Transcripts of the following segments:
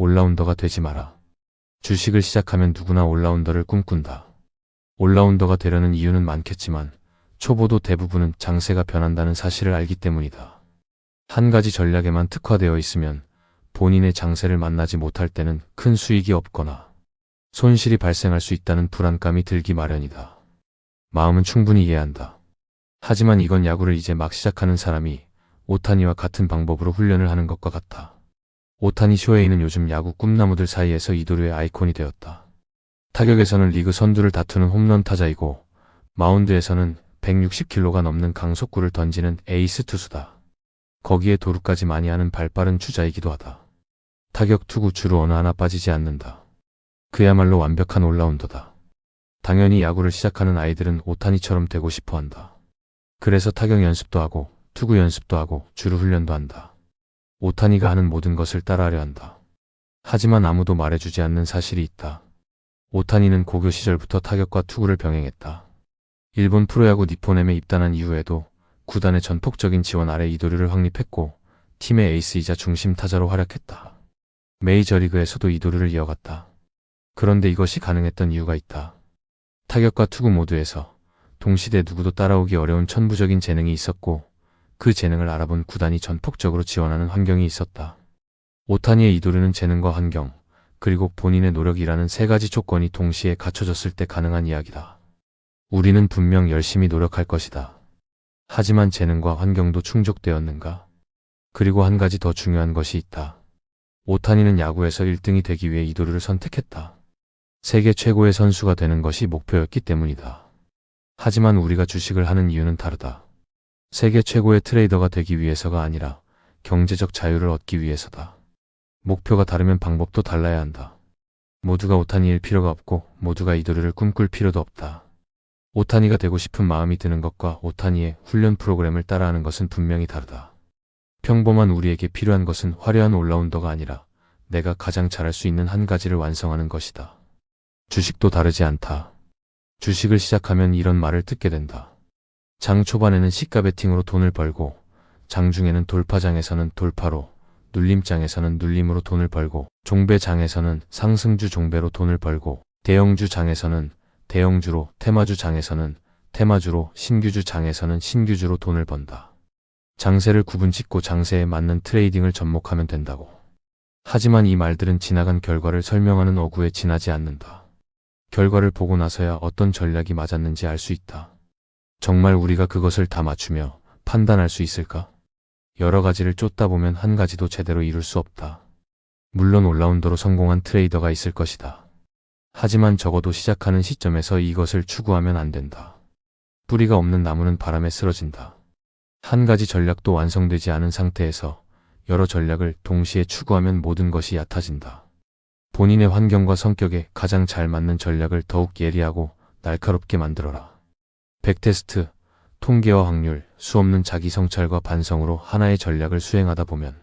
올라운더가 되지 마라. 주식을 시작하면 누구나 올라운더를 꿈꾼다. 올라운더가 되려는 이유는 많겠지만 초보도 대부분은 장세가 변한다는 사실을 알기 때문이다. 한 가지 전략에만 특화되어 있으면 본인의 장세를 만나지 못할 때는 큰 수익이 없거나 손실이 발생할 수 있다는 불안감이 들기 마련이다. 마음은 충분히 이해한다. 하지만 이건 야구를 이제 막 시작하는 사람이 오타니와 같은 방법으로 훈련을 하는 것과 같아. 오타니 쇼헤이는 요즘 야구 꿈나무들 사이에서 이도류의 아이콘이 되었다. 타격에서는 리그 선두를 다투는 홈런 타자이고 마운드에서는 160km가 넘는 강속구를 던지는 에이스 투수다. 거기에 도루까지 많이 하는 발빠른 주자이기도 하다. 타격 투구 주로 어느 하나 빠지지 않는다. 그야말로 완벽한 올라운더다. 당연히 야구를 시작하는 아이들은 오타니처럼 되고 싶어 한다. 그래서 타격 연습도 하고 투구 연습도 하고 주루 훈련도 한다. 오타니가 하는 모든 것을 따라하려 한다. 하지만 아무도 말해주지 않는 사실이 있다. 오타니는 고교 시절부터 타격과 투구를 병행했다. 일본 프로야구 니폰엠에 입단한 이후에도 구단의 전폭적인 지원 아래 이도류를 확립했고 팀의 에이스이자 중심 타자로 활약했다. 메이저리그에서도 이도류를 이어갔다. 그런데 이것이 가능했던 이유가 있다. 타격과 투구 모두에서 동시대 누구도 따라오기 어려운 천부적인 재능이 있었고 그 재능을 알아본 구단이 전폭적으로 지원하는 환경이 있었다. 오타니의 이도류는 재능과 환경, 그리고 본인의 노력이라는 세 가지 조건이 동시에 갖춰졌을 때 가능한 이야기다. 우리는 분명 열심히 노력할 것이다. 하지만 재능과 환경도 충족되었는가? 그리고 한 가지 더 중요한 것이 있다. 오타니는 야구에서 1등이 되기 위해 이도류를 선택했다. 세계 최고의 선수가 되는 것이 목표였기 때문이다. 하지만 우리가 주식을 하는 이유는 다르다. 세계 최고의 트레이더가 되기 위해서가 아니라 경제적 자유를 얻기 위해서다. 목표가 다르면 방법도 달라야 한다. 모두가 오타니일 필요가 없고 모두가 이도류를 꿈꿀 필요도 없다. 오타니가 되고 싶은 마음이 드는 것과 오타니의 훈련 프로그램을 따라하는 것은 분명히 다르다. 평범한 우리에게 필요한 것은 화려한 올라운더가 아니라 내가 가장 잘할 수 있는 한 가지를 완성하는 것이다. 주식도 다르지 않다. 주식을 시작하면 이런 말을 듣게 된다. 장 초반에는 시가 베팅으로 돈을 벌고 장중에는 돌파장에서는 돌파로, 눌림장에서는 눌림으로 돈을 벌고 종배장에서는 상승주 종배로 돈을 벌고 대형주 장에서는 대형주로, 테마주 장에서는 테마주로, 신규주 장에서는 신규주로 돈을 번다. 장세를 구분짓고 장세에 맞는 트레이딩을 접목하면 된다고. 하지만 이 말들은 지나간 결과를 설명하는 어구에 지나지 않는다. 결과를 보고 나서야 어떤 전략이 맞았는지 알 수 있다. 정말 우리가 그것을 다 맞추며 판단할 수 있을까? 여러 가지를 쫓다 보면 한 가지도 제대로 이룰 수 없다. 물론 올라운더로 성공한 트레이더가 있을 것이다. 하지만 적어도 시작하는 시점에서 이것을 추구하면 안 된다. 뿌리가 없는 나무는 바람에 쓰러진다. 한 가지 전략도 완성되지 않은 상태에서 여러 전략을 동시에 추구하면 모든 것이 얕아진다. 본인의 환경과 성격에 가장 잘 맞는 전략을 더욱 예리하고 날카롭게 만들어라. 백테스트, 통계와 확률, 수없는 자기 성찰과 반성으로 하나의 전략을 수행하다 보면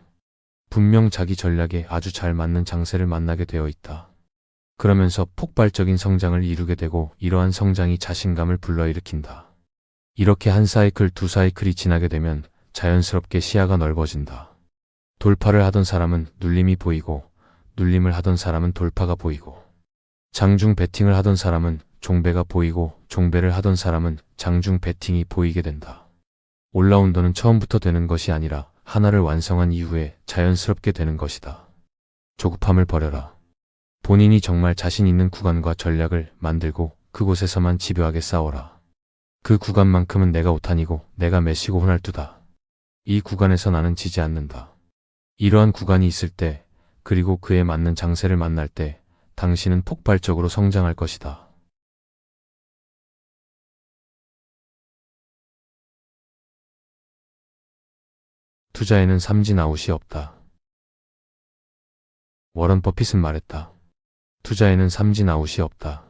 분명 자기 전략에 아주 잘 맞는 장세를 만나게 되어 있다. 그러면서 폭발적인 성장을 이루게 되고 이러한 성장이 자신감을 불러일으킨다. 이렇게 한 사이클, 두 사이클이 지나게 되면 자연스럽게 시야가 넓어진다. 돌파를 하던 사람은 눌림이 보이고 눌림을 하던 사람은 돌파가 보이고 장중 배팅을 하던 사람은 종배가 보이고 종배를 하던 사람은 장중 배팅이 보이게 된다. 올라운더는 처음부터 되는 것이 아니라 하나를 완성한 이후에 자연스럽게 되는 것이다. 조급함을 버려라. 본인이 정말 자신 있는 구간과 전략을 만들고 그곳에서만 집요하게 싸워라. 그 구간만큼은 내가 오타니고 내가 메시고 호날두다. 이 구간에서 나는 지지 않는다. 이러한 구간이 있을 때 그리고 그에 맞는 장세를 만날 때 당신은 폭발적으로 성장할 것이다. 투자에는 삼진 아웃이 없다. 워런 버핏은 말했다. 투자에는 삼진 아웃이 없다.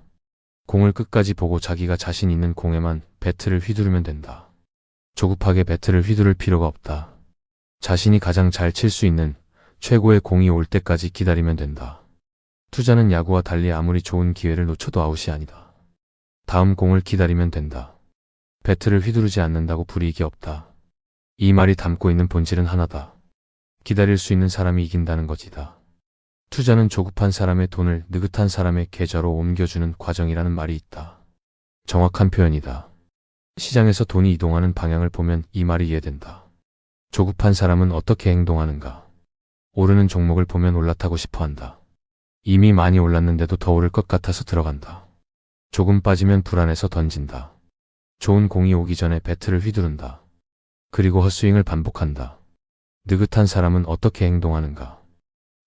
공을 끝까지 보고 자기가 자신 있는 공에만 배트를 휘두르면 된다. 조급하게 배트를 휘두를 필요가 없다. 자신이 가장 잘 칠 수 있는 최고의 공이 올 때까지 기다리면 된다. 투자는 야구와 달리 아무리 좋은 기회를 놓쳐도 아웃이 아니다. 다음 공을 기다리면 된다. 배트를 휘두르지 않는다고 불이익이 없다. 이 말이 담고 있는 본질은 하나다. 기다릴 수 있는 사람이 이긴다는 것이다. 투자는 조급한 사람의 돈을 느긋한 사람의 계좌로 옮겨주는 과정이라는 말이 있다. 정확한 표현이다. 시장에서 돈이 이동하는 방향을 보면 이 말이 이해된다. 조급한 사람은 어떻게 행동하는가? 오르는 종목을 보면 올라타고 싶어 한다. 이미 많이 올랐는데도 더 오를 것 같아서 들어간다. 조금 빠지면 불안해서 던진다. 좋은 공이 오기 전에 배트를 휘두른다. 그리고 헛스윙을 반복한다. 느긋한 사람은 어떻게 행동하는가?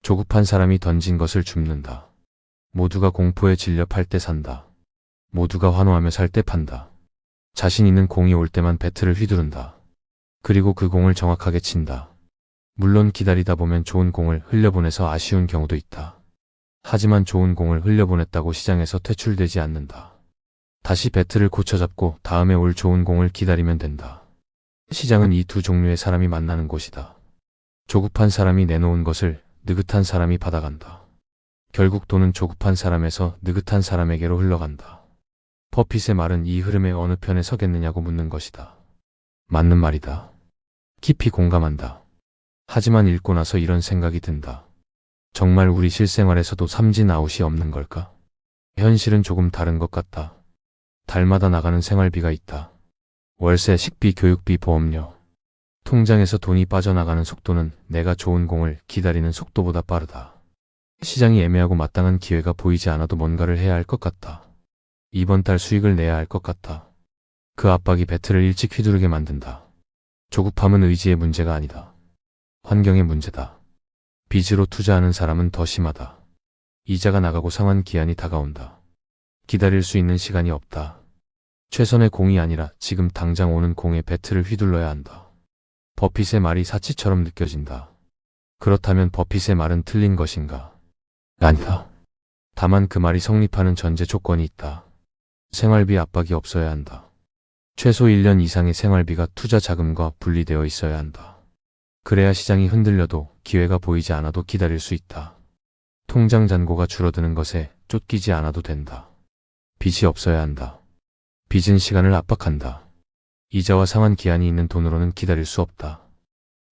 조급한 사람이 던진 것을 줍는다. 모두가 공포에 질려 팔 때 산다. 모두가 환호하며 살 때 판다. 자신 있는 공이 올 때만 배트를 휘두른다. 그리고 그 공을 정확하게 친다. 물론 기다리다 보면 좋은 공을 흘려보내서 아쉬운 경우도 있다. 하지만 좋은 공을 흘려보냈다고 시장에서 퇴출되지 않는다. 다시 배트를 고쳐잡고 다음에 올 좋은 공을 기다리면 된다. 시장은 이 두 종류의 사람이 만나는 곳이다. 조급한 사람이 내놓은 것을 느긋한 사람이 받아간다. 결국 돈은 조급한 사람에서 느긋한 사람에게로 흘러간다. 버핏의 말은 이 흐름의 어느 편에 서겠느냐고 묻는 것이다. 맞는 말이다. 깊이 공감한다. 하지만 읽고 나서 이런 생각이 든다. 정말 우리 실생활에서도 삼진 아웃이 없는 걸까? 현실은 조금 다른 것 같다. 달마다 나가는 생활비가 있다. 월세, 식비, 교육비, 보험료. 통장에서 돈이 빠져나가는 속도는 내가 좋은 공을 기다리는 속도보다 빠르다. 시장이 애매하고 마땅한 기회가 보이지 않아도 뭔가를 해야 할 것 같다. 이번 달 수익을 내야 할 것 같다. 그 압박이 배트를 일찍 휘두르게 만든다. 조급함은 의지의 문제가 아니다. 환경의 문제다. 빚으로 투자하는 사람은 더 심하다. 이자가 나가고 상환 기한이 다가온다. 기다릴 수 있는 시간이 없다. 최선의 공이 아니라 지금 당장 오는 공에 배트를 휘둘러야 한다. 버핏의 말이 사치처럼 느껴진다. 그렇다면 버핏의 말은 틀린 것인가? 아니다. 다만 그 말이 성립하는 전제 조건이 있다. 생활비 압박이 없어야 한다. 최소 1년 이상의 생활비가 투자 자금과 분리되어 있어야 한다. 그래야 시장이 흔들려도 기회가 보이지 않아도 기다릴 수 있다. 통장 잔고가 줄어드는 것에 쫓기지 않아도 된다. 빚이 없어야 한다. 빚은 시간을 압박한다. 이자와 상환 기한이 있는 돈으로는 기다릴 수 없다.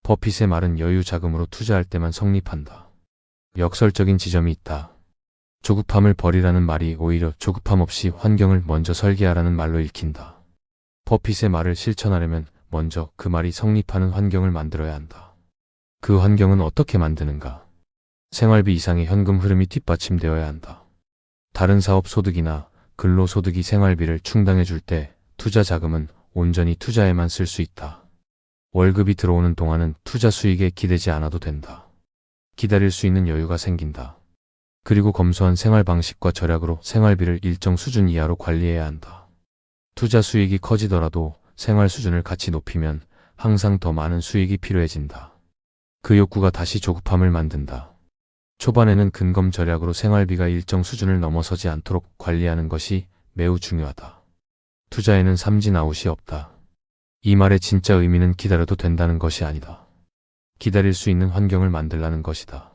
버핏의 말은 여유 자금으로 투자할 때만 성립한다. 역설적인 지점이 있다. 조급함을 버리라는 말이 오히려 조급함 없이 환경을 먼저 설계하라는 말로 읽힌다. 버핏의 말을 실천하려면 먼저 그 말이 성립하는 환경을 만들어야 한다. 그 환경은 어떻게 만드는가? 생활비 이상의 현금 흐름이 뒷받침되어야 한다. 다른 사업 소득이나 근로소득이 생활비를 충당해 줄 때 투자 자금은 온전히 투자에만 쓸 수 있다. 월급이 들어오는 동안은 투자 수익에 기대지 않아도 된다. 기다릴 수 있는 여유가 생긴다. 그리고 검소한 생활 방식과 절약으로 생활비를 일정 수준 이하로 관리해야 한다. 투자 수익이 커지더라도 생활 수준을 같이 높이면 항상 더 많은 수익이 필요해진다. 그 욕구가 다시 조급함을 만든다. 초반에는 근검 절약으로 생활비가 일정 수준을 넘어서지 않도록 관리하는 것이 매우 중요하다. 투자에는 삼진 아웃이 없다. 이 말의 진짜 의미는 기다려도 된다는 것이 아니다. 기다릴 수 있는 환경을 만들라는 것이다.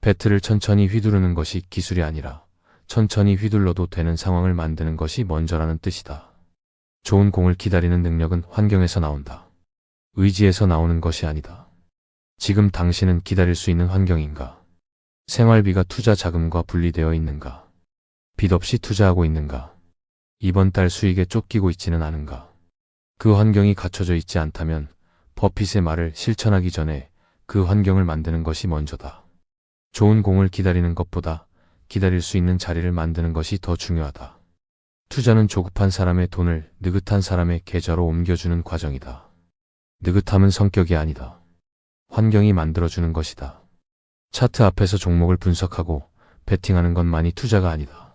배트를 천천히 휘두르는 것이 기술이 아니라 천천히 휘둘러도 되는 상황을 만드는 것이 먼저라는 뜻이다. 좋은 공을 기다리는 능력은 환경에서 나온다. 의지에서 나오는 것이 아니다. 지금 당신은 기다릴 수 있는 환경인가? 생활비가 투자 자금과 분리되어 있는가? 빚 없이 투자하고 있는가? 이번 달 수익에 쫓기고 있지는 않은가? 그 환경이 갖춰져 있지 않다면 버핏의 말을 실천하기 전에 그 환경을 만드는 것이 먼저다. 좋은 공을 기다리는 것보다 기다릴 수 있는 자리를 만드는 것이 더 중요하다. 투자는 조급한 사람의 돈을 느긋한 사람의 계좌로 옮겨주는 과정이다. 느긋함은 성격이 아니다. 환경이 만들어주는 것이다. 차트 앞에서 종목을 분석하고 베팅하는 것만이 투자가 아니다.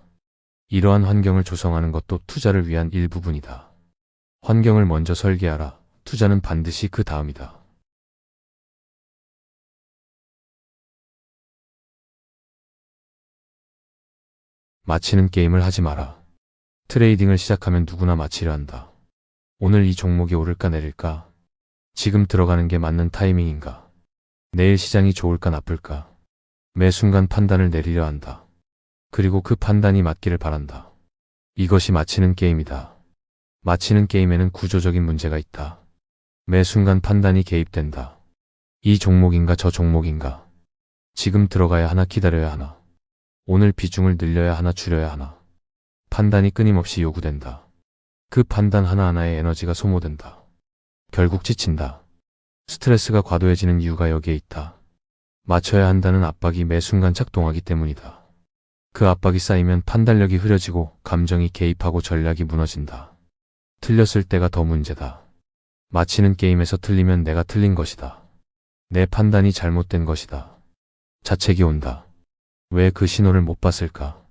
이러한 환경을 조성하는 것도 투자를 위한 일부분이다. 환경을 먼저 설계하라. 투자는 반드시 그 다음이다. 마치는 게임을 하지 마라. 트레이딩을 시작하면 누구나 마치려 한다. 오늘 이 종목이 오를까 내릴까? 지금 들어가는 게 맞는 타이밍인가? 내일 시장이 좋을까 나쁠까? 매 순간 판단을 내리려 한다. 그리고 그 판단이 맞기를 바란다. 이것이 마치는 게임이다. 마치는 게임에는 구조적인 문제가 있다. 매 순간 판단이 개입된다. 이 종목인가 저 종목인가? 지금 들어가야 하나 기다려야 하나. 오늘 비중을 늘려야 하나 줄여야 하나. 판단이 끊임없이 요구된다. 그 판단 하나하나에 에너지가 소모된다. 결국 지친다. 스트레스가 과도해지는 이유가 여기에 있다. 맞춰야 한다는 압박이 매 순간 작동하기 때문이다. 그 압박이 쌓이면 판단력이 흐려지고 감정이 개입하고 전략이 무너진다. 틀렸을 때가 더 문제다. 마치는 게임에서 틀리면 내가 틀린 것이다. 내 판단이 잘못된 것이다. 자책이 온다. 왜 그 신호를 못 봤을까?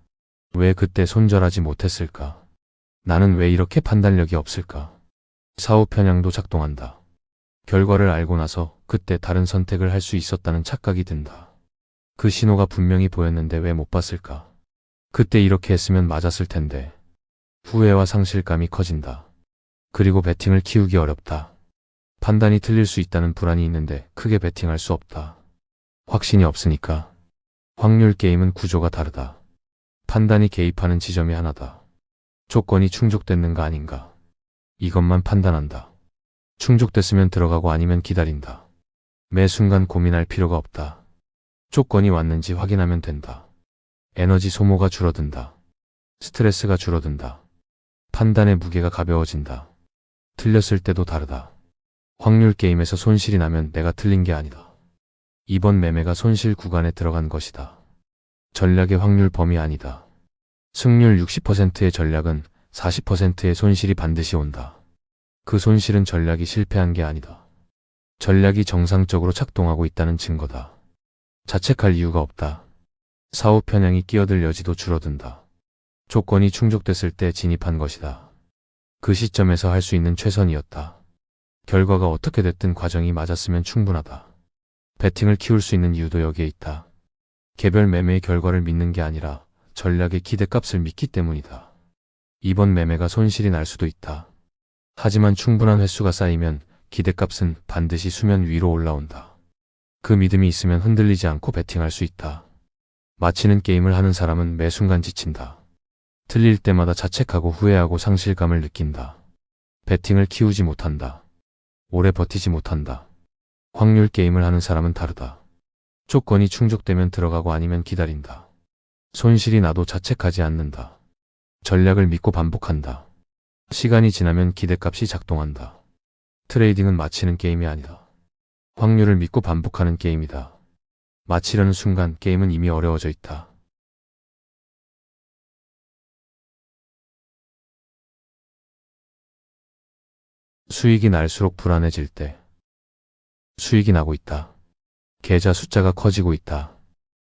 왜 그때 손절하지 못했을까? 나는 왜 이렇게 판단력이 없을까? 사후 편향도 작동한다. 결과를 알고 나서 그때 다른 선택을 할 수 있었다는 착각이 든다. 그 신호가 분명히 보였는데 왜 못 봤을까? 그때 이렇게 했으면 맞았을 텐데. 후회와 상실감이 커진다. 그리고 배팅을 키우기 어렵다. 판단이 틀릴 수 있다는 불안이 있는데 크게 배팅할 수 없다. 확신이 없으니까. 확률 게임은 구조가 다르다. 판단이 개입하는 지점이 하나다. 조건이 충족됐는가 아닌가. 이것만 판단한다. 충족됐으면 들어가고 아니면 기다린다. 매 순간 고민할 필요가 없다. 조건이 왔는지 확인하면 된다. 에너지 소모가 줄어든다. 스트레스가 줄어든다. 판단의 무게가 가벼워진다. 틀렸을 때도 다르다. 확률 게임에서 손실이 나면 내가 틀린 게 아니다. 이번 매매가 손실 구간에 들어간 것이다. 전략의 확률 범위 아니다. 승률 60%의 전략은 40%의 손실이 반드시 온다. 그 손실은 전략이 실패한 게 아니다. 전략이 정상적으로 작동하고 있다는 증거다. 자책할 이유가 없다. 사후 편향이 끼어들 여지도 줄어든다. 조건이 충족됐을 때 진입한 것이다. 그 시점에서 할 수 있는 최선이었다. 결과가 어떻게 됐든 과정이 맞았으면 충분하다. 배팅을 키울 수 있는 이유도 여기에 있다. 개별 매매의 결과를 믿는 게 아니라 전략의 기대값을 믿기 때문이다. 이번 매매가 손실이 날 수도 있다. 하지만 충분한 횟수가 쌓이면 기대값은 반드시 수면 위로 올라온다. 그 믿음이 있으면 흔들리지 않고 배팅할 수 있다. 마치는 게임을 하는 사람은 매 순간 지친다. 틀릴 때마다 자책하고 후회하고 상실감을 느낀다. 배팅을 키우지 못한다. 오래 버티지 못한다. 확률 게임을 하는 사람은 다르다. 조건이 충족되면 들어가고 아니면 기다린다. 손실이 나도 자책하지 않는다. 전략을 믿고 반복한다. 시간이 지나면 기대값이 작동한다. 트레이딩은 마치는 게임이 아니다. 확률을 믿고 반복하는 게임이다. 마치려는 순간 게임은 이미 어려워져 있다. 수익이 날수록 불안해질 때. 수익이 나고 있다. 계좌 숫자가 커지고 있다.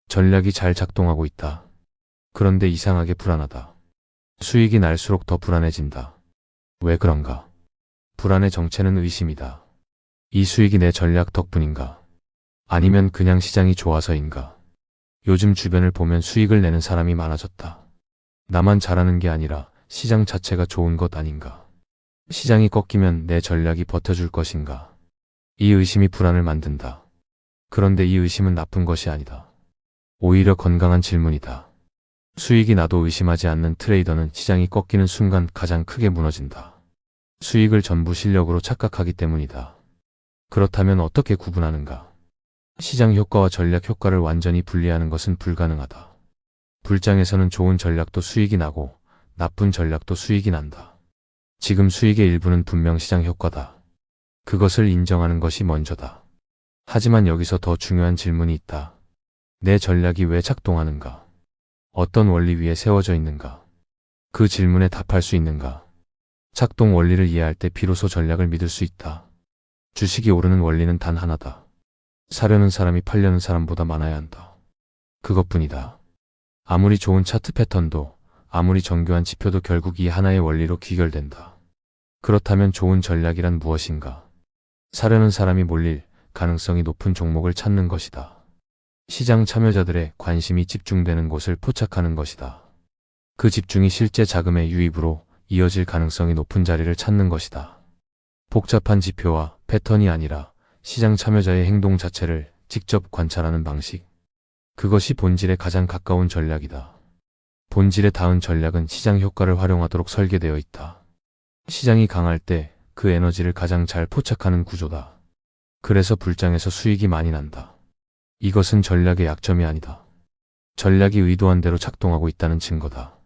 전략이 잘 작동하고 있다. 그런데 이상하게 불안하다. 수익이 날수록 더 불안해진다. 왜 그런가? 불안의 정체는 의심이다. 이 수익이 내 전략 덕분인가? 아니면 그냥 시장이 좋아서인가? 요즘 주변을 보면 수익을 내는 사람이 많아졌다. 나만 잘하는 게 아니라 시장 자체가 좋은 것 아닌가? 시장이 꺾이면 내 전략이 버텨줄 것인가? 이 의심이 불안을 만든다. 그런데 이 의심은 나쁜 것이 아니다. 오히려 건강한 질문이다. 수익이 나도 의심하지 않는 트레이더는 시장이 꺾이는 순간 가장 크게 무너진다. 수익을 전부 실력으로 착각하기 때문이다. 그렇다면 어떻게 구분하는가? 시장 효과와 전략 효과를 완전히 분리하는 것은 불가능하다. 불장에서는 좋은 전략도 수익이 나고 나쁜 전략도 수익이 난다. 지금 수익의 일부는 분명 시장 효과다. 그것을 인정하는 것이 먼저다. 하지만 여기서 더 중요한 질문이 있다. 내 전략이 왜 작동하는가? 어떤 원리 위에 세워져 있는가? 그 질문에 답할 수 있는가? 작동 원리를 이해할 때 비로소 전략을 믿을 수 있다. 주식이 오르는 원리는 단 하나다. 사려는 사람이 팔려는 사람보다 많아야 한다. 그것뿐이다. 아무리 좋은 차트 패턴도, 아무리 정교한 지표도 결국 이 하나의 원리로 귀결된다. 그렇다면 좋은 전략이란 무엇인가? 사려는 사람이 몰릴 가능성이 높은 종목을 찾는 것이다. 시장 참여자들의 관심이 집중되는 곳을 포착하는 것이다. 그 집중이 실제 자금의 유입으로 이어질 가능성이 높은 자리를 찾는 것이다. 복잡한 지표와 패턴이 아니라 시장 참여자의 행동 자체를 직접 관찰하는 방식. 그것이 본질에 가장 가까운 전략이다. 본질에 닿은 전략은 시장 효과를 활용하도록 설계되어 있다. 시장이 강할 때 그 에너지를 가장 잘 포착하는 구조다. 그래서 불장에서 수익이 많이 난다. 이것은 전략의 약점이 아니다. 전략이 의도한 대로 작동하고 있다는 증거다.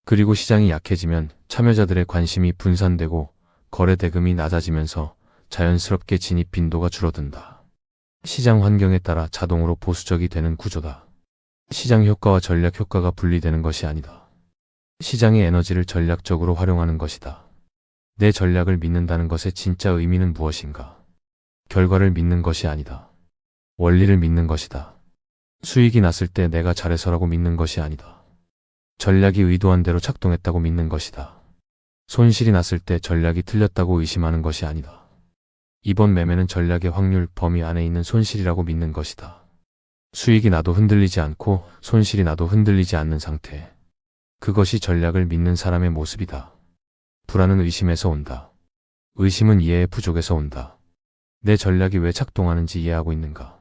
그리고 시장이 약해지면 참여자들의 관심이 분산되고 거래 대금이 낮아지면서 자연스럽게 진입 빈도가 줄어든다. 시장 환경에 따라 자동으로 보수적이 되는 구조다. 시장 효과와 전략 효과가 분리되는 것이 아니다. 시장의 에너지를 전략적으로 활용하는 것이다. 내 전략을 믿는다는 것의 진짜 의미는 무엇인가? 결과를 믿는 것이 아니다. 원리를 믿는 것이다. 수익이 났을 때 내가 잘해서라고 믿는 것이 아니다. 전략이 의도한 대로 작동했다고 믿는 것이다. 손실이 났을 때 전략이 틀렸다고 의심하는 것이 아니다. 이번 매매는 전략의 확률 범위 안에 있는 손실이라고 믿는 것이다. 수익이 나도 흔들리지 않고 손실이 나도 흔들리지 않는 상태. 그것이 전략을 믿는 사람의 모습이다. 불안은 의심에서 온다. 의심은 이해의 부족에서 온다. 내 전략이 왜 작동하는지 이해하고 있는가?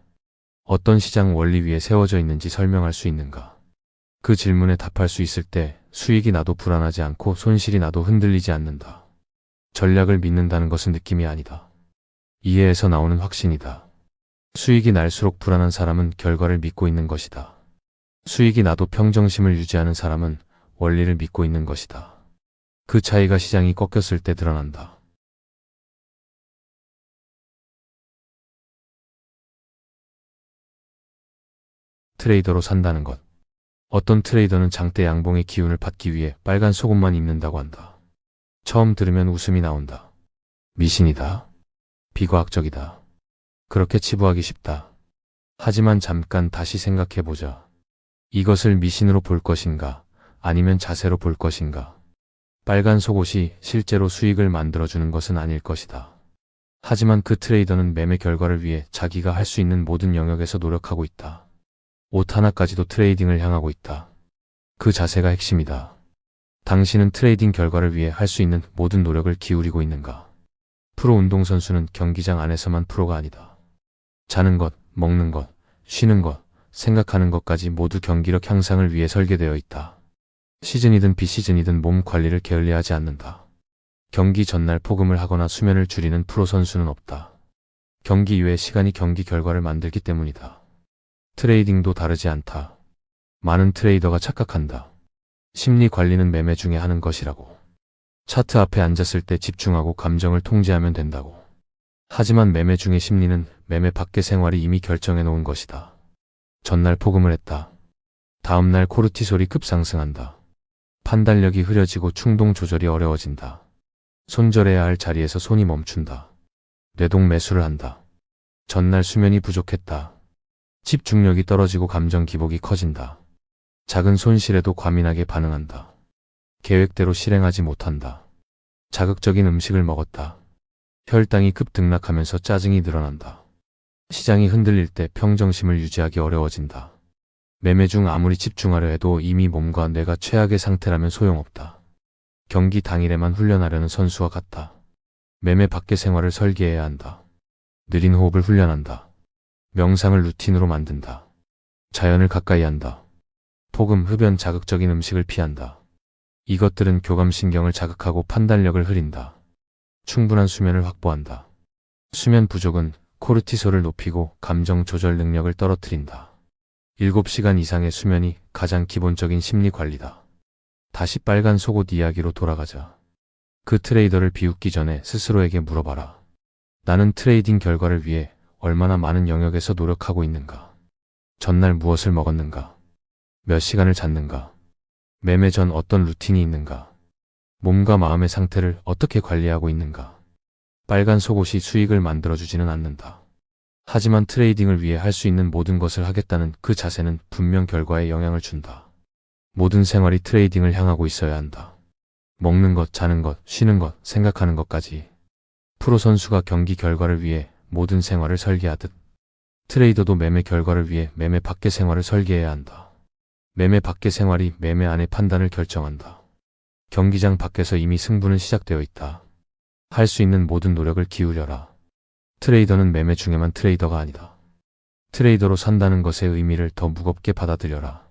어떤 시장 원리 위에 세워져 있는지 설명할 수 있는가? 그 질문에 답할 수 있을 때 수익이 나도 불안하지 않고 손실이 나도 흔들리지 않는다. 전략을 믿는다는 것은 느낌이 아니다. 이해에서 나오는 확신이다. 수익이 날수록 불안한 사람은 결과를 믿고 있는 것이다. 수익이 나도 평정심을 유지하는 사람은 원리를 믿고 있는 것이다. 그 차이가 시장이 꺾였을 때 드러난다. 트레이더로 산다는 것. 어떤 트레이더는 장대 양봉의 기운을 받기 위해 빨간 속옷만 입는다고 한다. 처음 들으면 웃음이 나온다. 미신이다. 비과학적이다. 그렇게 치부하기 쉽다. 하지만 잠깐 다시 생각해보자. 이것을 미신으로 볼 것인가, 아니면 자세로 볼 것인가. 빨간 속옷이 실제로 수익을 만들어주는 것은 아닐 것이다. 하지만 그 트레이더는 매매 결과를 위해 자기가 할 수 있는 모든 영역에서 노력하고 있다. 옷 하나까지도 트레이딩을 향하고 있다. 그 자세가 핵심이다. 당신은 트레이딩 결과를 위해 할 수 있는 모든 노력을 기울이고 있는가? 프로 운동선수는 경기장 안에서만 프로가 아니다. 자는 것, 먹는 것, 쉬는 것, 생각하는 것까지 모두 경기력 향상을 위해 설계되어 있다. 시즌이든 비시즌이든 몸 관리를 게을리하지 않는다. 경기 전날 폭음을 하거나 수면을 줄이는 프로 선수는 없다. 경기 이외의 시간이 경기 결과를 만들기 때문이다. 트레이딩도 다르지 않다. 많은 트레이더가 착각한다. 심리 관리는 매매 중에 하는 것이라고. 차트 앞에 앉았을 때 집중하고 감정을 통제하면 된다고. 하지만 매매 중의 심리는 매매 밖의 생활이 이미 결정해 놓은 것이다. 전날 폭음을 했다. 다음날 코르티솔이 급상승한다. 판단력이 흐려지고 충동 조절이 어려워진다. 손절해야 할 자리에서 손이 멈춘다. 뇌동 매수를 한다. 전날 수면이 부족했다. 집중력이 떨어지고 감정 기복이 커진다. 작은 손실에도 과민하게 반응한다. 계획대로 실행하지 못한다. 자극적인 음식을 먹었다. 혈당이 급등락하면서 짜증이 늘어난다. 시장이 흔들릴 때 평정심을 유지하기 어려워진다. 매매 중 아무리 집중하려 해도 이미 몸과 뇌가 최악의 상태라면 소용없다. 경기 당일에만 훈련하려는 선수와 같다. 매매 밖의 생활을 설계해야 한다. 느린 호흡을 훈련한다. 명상을 루틴으로 만든다. 자연을 가까이 한다. 폭음, 흡연, 자극적인 음식을 피한다. 이것들은 교감신경을 자극하고 판단력을 흐린다. 충분한 수면을 확보한다. 수면 부족은 코르티솔을 높이고 감정 조절 능력을 떨어뜨린다. 7시간 이상의 수면이 가장 기본적인 심리 관리다. 다시 빨간 속옷 이야기로 돌아가자. 그 트레이더를 비웃기 전에 스스로에게 물어봐라. 나는 트레이딩 결과를 위해 얼마나 많은 영역에서 노력하고 있는가? 전날 무엇을 먹었는가? 몇 시간을 잤는가? 매매 전 어떤 루틴이 있는가? 몸과 마음의 상태를 어떻게 관리하고 있는가? 빨간 속옷이 수익을 만들어주지는 않는다. 하지만 트레이딩을 위해 할 수 있는 모든 것을 하겠다는 그 자세는 분명 결과에 영향을 준다. 모든 생활이 트레이딩을 향하고 있어야 한다. 먹는 것, 자는 것, 쉬는 것, 생각하는 것까지. 프로 선수가 경기 결과를 위해 모든 생활을 설계하듯 트레이더도 매매 결과를 위해 매매 밖의 생활을 설계해야 한다. 매매 밖의 생활이 매매 안의 판단을 결정한다. 경기장 밖에서 이미 승부는 시작되어 있다. 할 수 있는 모든 노력을 기울여라. 트레이더는 매매 중에만 트레이더가 아니다. 트레이더로 산다는 것의 의미를 더 무겁게 받아들여라.